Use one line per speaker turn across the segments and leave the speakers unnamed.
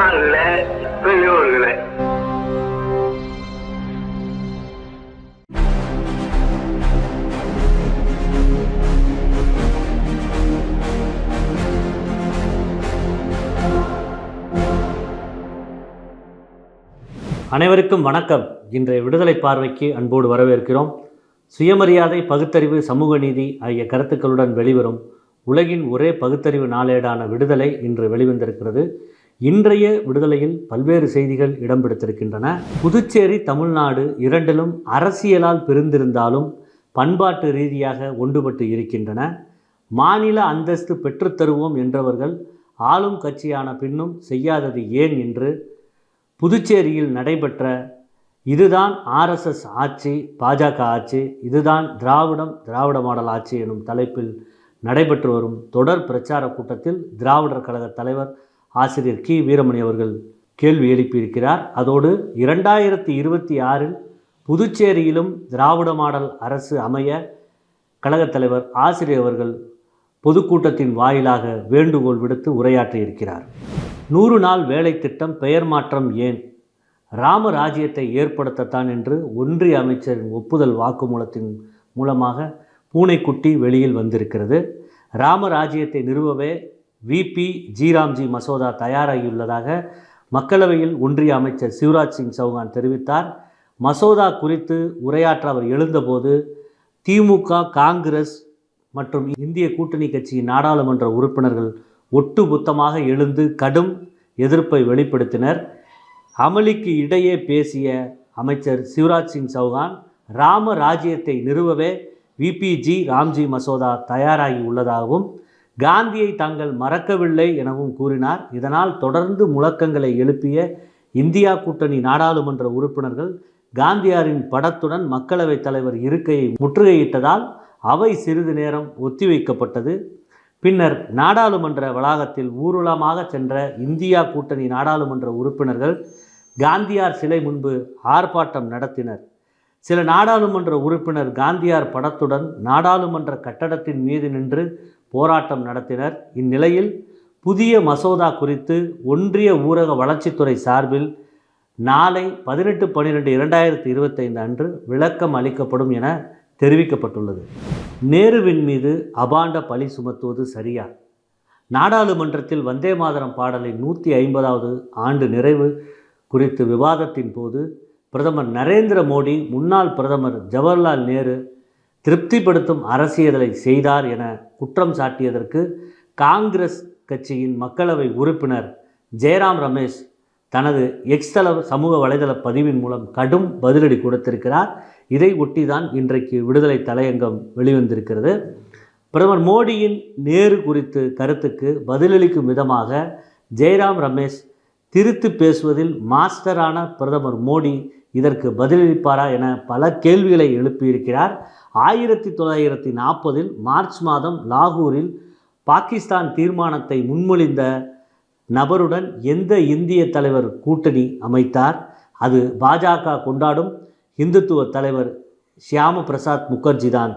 அன்பார்ந்த பெரியோர்களே,
அனைவருக்கும் வணக்கம். இன்றைய விடுதலை பார்வைக்கு அன்போடு வரவேற்கிறோம். சுயமரியாதை, பகுத்தறிவு, சமூக நீதி ஆகிய கருத்துக்களுடன் வெளிவரும் உலகின் ஒரே பகுத்தறிவு நாளேடான விடுதலை இன்று வெளிவந்திருக்கிறது. இன்றைய விடுதலையில் பல்வேறு செய்திகள் இடம் பிடித்திருக்கின்றன. புதுச்சேரி, தமிழ்நாடு இரண்டிலும் அரசியலால் பிரிந்திருந்தாலும் பண்பாட்டு ரீதியாக ஒன்றுபட்டு இருக்கின்றன. மாநில அந்தஸ்து பெற்றுத்தருவோம் என்றவர்கள் ஆளும் கட்சியான பின்னும் செய்யாதது ஏன் என்று புதுச்சேரியில் நடைபெற்ற இதுதான் ஆர்எஸ்எஸ் ஆட்சி, பாஜக ஆட்சி, இதுதான் திராவிட மாடல் ஆட்சி எனும் தலைப்பில் நடைபெற்று வரும் தொடர் பிரச்சார கூட்டத்தில் திராவிடர் கழக தலைவர் ஆசிரியர் கி. வீரமணி அவர்கள் கேள்வி எழுப்பியிருக்கிறார். அதோடு 2026 புதுச்சேரியிலும் திராவிட மாடல் அரசு அமைய கழகத் தலைவர் ஆசிரியர் அவர்கள் பொதுக்கூட்டத்தின் வாயிலாக வேண்டுகோள் விடுத்து உரையாற்றியிருக்கிறார். 100 நாள் வேலை திட்டம் பெயர் மாற்றம் ஏன்? ராமராஜ்யத்தை ஏற்படுத்தத்தான் என்று ஒன்றிய அமைச்சரின் ஒப்புதல் வாக்குமூலத்தின் மூலமாக பூனைக்குட்டி வெளியில் வந்திருக்கிறது. ராமராஜ்யத்தை நிறுவவே விபி ஜி மசோதா தயாராகியுள்ளதாக மக்களவையில் ஒன்றிய அமைச்சர் சிவராஜ் சிங் சௌகான் தெரிவித்தார். மசோதா குறித்து உரையாற்ற அவர் எழுந்தபோது திமுக, காங்கிரஸ் மற்றும் இந்திய கூட்டணி கட்சியின் நாடாளுமன்ற உறுப்பினர்கள் ஒட்டுமொத்தமாக எழுந்து கடும் எதிர்ப்பை வெளிப்படுத்தினர். அமளிக்கு இடையே பேசிய அமைச்சர் சிவராஜ் சிங் சௌகான், ராமராஜ்யத்தை நிறுவவே விபிஜி ராம்ஜி மசோதா தயாராகி உள்ளதாகவும் காந்தியை தாங்கள் மறக்கவில்லை எனவும் கூறினார். இதனால் தொடர்ந்து முழக்கங்களை எழுப்பிய இந்தியா கூட்டணி நாடாளுமன்ற உறுப்பினர்கள் காந்தியாரின் படத்துடன் மக்களவைத் தலைவர் இருக்கையை முற்றுகையிட்டதால் அவை சிறிது நேரம் ஒத்திவைக்கப்பட்டது. பின்னர் நாடாளுமன்ற வளாகத்தில் ஊர்வலமாக சென்ற இந்தியா கூட்டணி நாடாளுமன்ற உறுப்பினர்கள் காந்தியார் சிலை முன்பு ஆர்ப்பாட்டம் நடத்தினர். சில நாடாளுமன்ற உறுப்பினர் காந்தியார் படத்துடன் நாடாளுமன்ற கட்டடத்தின் மீது நின்று போராட்டம் நடத்தினர். இந்நிலையில் புதிய மசோதா குறித்து ஒன்றிய ஊரக வளர்ச்சித்துறை சார்பில் நாளை 18/12/2025 அன்று விளக்கம் அளிக்கப்படும் என தெரிவிக்கப்பட்டுள்ளது. நேருவின் மீது அபாண்ட பழி சுமத்துவது சரியா? நாடாளுமன்றத்தில் வந்தே மாதரம் பாடலின் 150வது ஆண்டு நிறைவு குறித்து விவாதத்தின் போது பிரதமர் நரேந்திர மோடி முன்னாள் பிரதமர் ஜவஹர்லால் நேரு திருப்திப்படுத்தும் அரசியலை செய்தார் என குற்றம் சாட்டியதற்கு காங்கிரஸ் கட்சியின் மக்களவை உறுப்பினர் ஜெயராம் ரமேஷ் தனது எக்ஸ்தல சமூக வலைதள பதிவின் மூலம் கடும் பதிலடி கொடுத்திருக்கிறார். இதை ஒட்டிதான் இன்றைக்கு விடுதலை தலையங்கம் வெளிவந்திருக்கிறது. பிரதமர் மோடியின் நேரு குறித்து கருத்துக்கு பதிலளிக்கும் விதமாக ஜெயராம் ரமேஷ் திரித்து பேசுவதில் மாஸ்டரான பிரதமர் மோடி இதற்கு பதிலளிப்பாரா என பல கேள்விகளை எழுப்பியிருக்கிறார். 1940 மார்ச் மாதம் லாகூரில் பாகிஸ்தான் தீர்மானத்தை முன்மொழிந்த நபருடன் எந்த இந்திய தலைவர் கூட்டணி அமைத்தார்? அது பாஜக கொண்டாடும் இந்துத்துவ தலைவர் ஷியாம பிரசாத் முகர்ஜி தான்.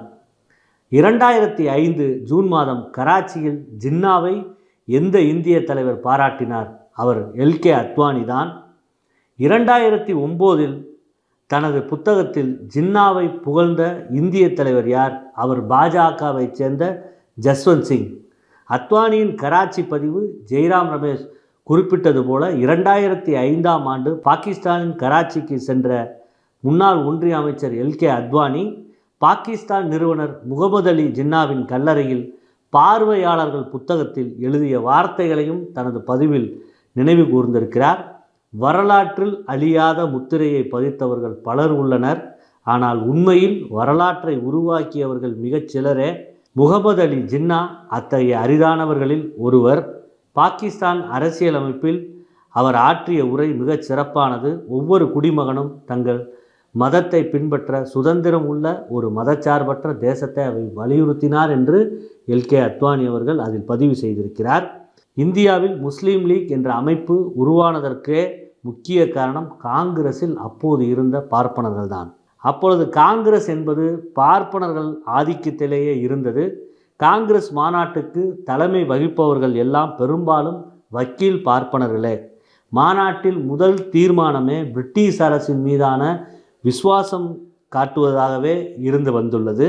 2005 ஜூன் மாதம் கராச்சியில் ஜின்னாவை எந்த இந்திய தலைவர் பாராட்டினார்? அவர் LK அத்வானி தான். 2009 தனது புத்தகத்தில் ஜின்னாவை புகழ்ந்த இந்திய தலைவர் யார்? அவர் பாஜகவை சேர்ந்த ஜஸ்வந்த் சிங். அத்வானியின் கராச்சி பதிவு ஜெயராம் ரமேஷ் குறிப்பிட்டது போல 2005ஆம் ஆண்டு பாகிஸ்தானின் கராச்சிக்கு சென்ற முன்னாள் ஒன்றிய அமைச்சர் LK அத்வானி பாகிஸ்தான் நிறுவனர் முகமது அலி ஜின்னாவின் கல்லறையில் பார்வையாளர்கள் புத்தகத்தில் எழுதிய வார்த்தைகளையும் தனது பதிவில் நினைவு கூர்ந்திருக்கிறார். வரலாற்றில் அழியாத முத்திரையை பதித்தவர்கள் பலர் உள்ளனர். ஆனால் உண்மையில் வரலாற்றை உருவாக்கியவர்கள் மிகச் சிலரே. முகமது அலி ஜின்னா அத்தகைய அரிதானவர்களில் ஒருவர். பாகிஸ்தான் அரசியலமைப்பில் அவர் ஆற்றிய உரை மிகச் சிறப்பானது. ஒவ்வொரு குடிமகனும் தங்கள் மதத்தை பின்பற்ற சுதந்திரம் உள்ள ஒரு மதச்சார்பற்ற தேசத்தை அவை வலியுறுத்தினார் என்று LK அத்வானி அவர்கள் அதில் பதிவு செய்திருக்கிறார். இந்தியாவில் முஸ்லீம் லீக் என்ற அமைப்பு உருவானதற்கே முக்கிய காரணம் காங்கிரஸில் அப்போது இருந்த பார்ப்பனர்கள் தான். அப்பொழுது காங்கிரஸ் என்பது பார்ப்பனர்கள் ஆதிக்கத்திலேயே இருந்தது. காங்கிரஸ் மாநாட்டுக்கு தலைமை வகிப்பவர்கள் எல்லாம் பெரும்பாலும் வக்கீல் பார்ப்பனர்களே. மாநாட்டில் முதல் தீர்மானமே பிரிட்டிஷ் அரசின் மீதான விசுவாசம் காட்டுவதாகவே இருந்து வந்துள்ளது.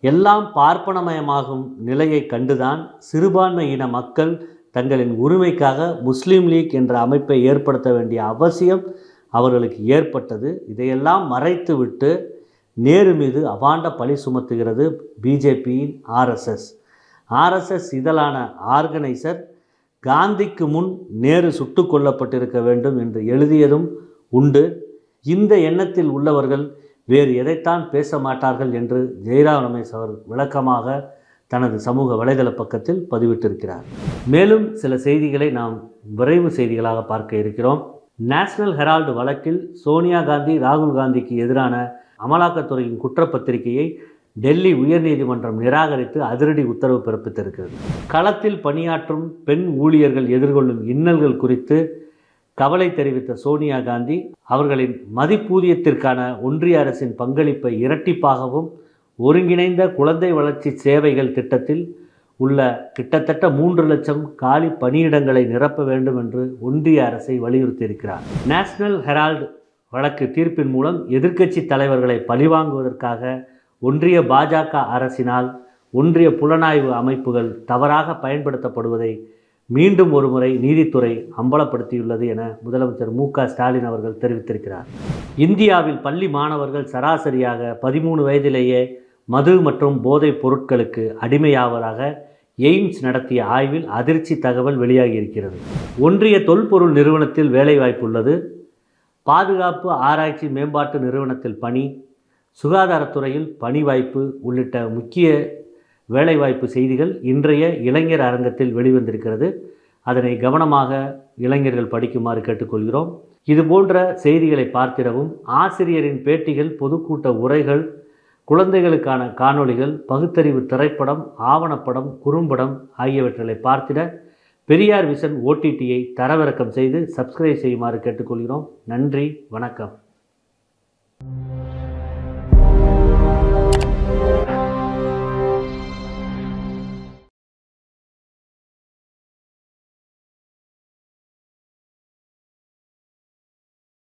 எல்லாம் பார்ப்பனமயமாகும் நிலையை கண்டுதான் சிறுபான்மை இன மக்கள் தங்களின் உரிமைக்காக முஸ்லீம் லீக் என்ற அமைப்பை ஏற்படுத்த வேண்டிய அவசியம் அவர்களுக்கு ஏற்பட்டது. இதையெல்லாம் மறைத்துவிட்டு நேரு மீது அபாண்ட பழி சுமத்துகிறது பிஜேபியின் ஆர்எஸ்எஸ் இதழான ஆர்கனைசர் காந்திக்கு முன் நேரு சுட்டு கொல்லப்பட்டிருக்க வேண்டும் என்று எழுதியதும் உண்டு. இந்த எண்ணத்தில் உள்ளவர்கள் வேறு எதைத்தான் பேச மாட்டார்கள் என்று ஜெயராம் ரமேஷ் அவர் விளக்கமாக தனது சமூக வலைதள பக்கத்தில் பதிவிட்டிருக்கிறார். மேலும் சில செய்திகளை நாம் விரைவு செய்திகளாக பார்க்க இருக்கிறோம். நேஷனல் ஹெரால்டு வழக்கில் சோனியா காந்தி ராகுல் காந்திக்கு எதிரான அமலாக்கத்துறையின் குற்றப்பத்திரிகையை டெல்லி உயர்நீதிமன்றம் நிராகரித்து அதிரடி உத்தரவு பிறப்பித்திருக்கிறது. களத்தில் பணியாற்றும் பெண் ஊழியர்கள் எதிர்கொள்ளும் இன்னல்கள் குறித்து கவலை தெரிவித்த சோனியா காந்தி அவர்களின் மதிப்பூதியத்திற்கான ஒன்றிய அரசின் பங்களிப்பை இரட்டிப்பாகவும் ஒருங்கிணைந்த குழந்தை வளர்ச்சி சேவைகள் திட்டத்தில் உள்ள கிட்டத்தட்ட 3 லட்சம் காலி பணியிடங்களை நிரப்ப வேண்டும் என்று ஒன்றிய அரசை வலியுறுத்தியிருக்கிறார். நேஷனல் ஹெரால்டு வழக்கு தீர்ப்பின் மூலம் எதிர்க்கட்சி தலைவர்களை பழிவாங்குவதற்காக ஒன்றிய பாஜக அரசினால் ஒன்றிய புலனாய்வு அமைப்புகள் தவறாக பயன்படுத்தப்படுவதை மீண்டும் ஒருமுறை நீதித்துறை அம்பலப்படுத்தியுள்ளது என முதலமைச்சர் மு.க. ஸ்டாலின் அவர்கள் தெரிவித்திருக்கிறார். இந்தியாவில் பள்ளி மாணவர்கள் சராசரியாக 13 வயதிலேயே மது மற்றும் போதைப் பொருட்களுக்கு அடிமையாவதாக எய்ம்ஸ் நடத்திய ஆய்வில் அதிர்ச்சி தகவல் வெளியாகியிருக்கிறது. ஒன்றிய தொல்பொருள் நிறுவனத்தில் வேலைவாய்ப்பு உள்ளது. பாதுகாப்பு ஆராய்ச்சி மேம்பாட்டு நிறுவனத்தில் பணி, சுகாதாரத்துறையில் பணி வாய்ப்பு உள்ளிட்ட முக்கிய வேலைவாய்ப்பு செய்திகள் இன்றைய இளைஞர் அரங்கத்தில் வெளிவந்திருக்கிறது. அதனை கவனமாக இளைஞர்கள் படிக்குமாறு கேட்டுக்கொள்கிறோம். இதுபோன்ற செய்திகளை பார்த்திடவும் ஆசிரியரின் பேட்டிகள், பொதுக்கூட்ட உரைகள், குழந்தைகளுக்கான காணொளிகள், பகுத்தறிவு திரைப்படம், ஆவணப்படம், குறும்படம் ஆகியவற்றை பார்த்திட பெரியார் விஷன் OTTயை தரவிறக்கம் செய்து சப்ஸ்கிரைப் செய்யுமாறு கேட்டுக்கொள்கிறோம். நன்றி, வணக்கம்.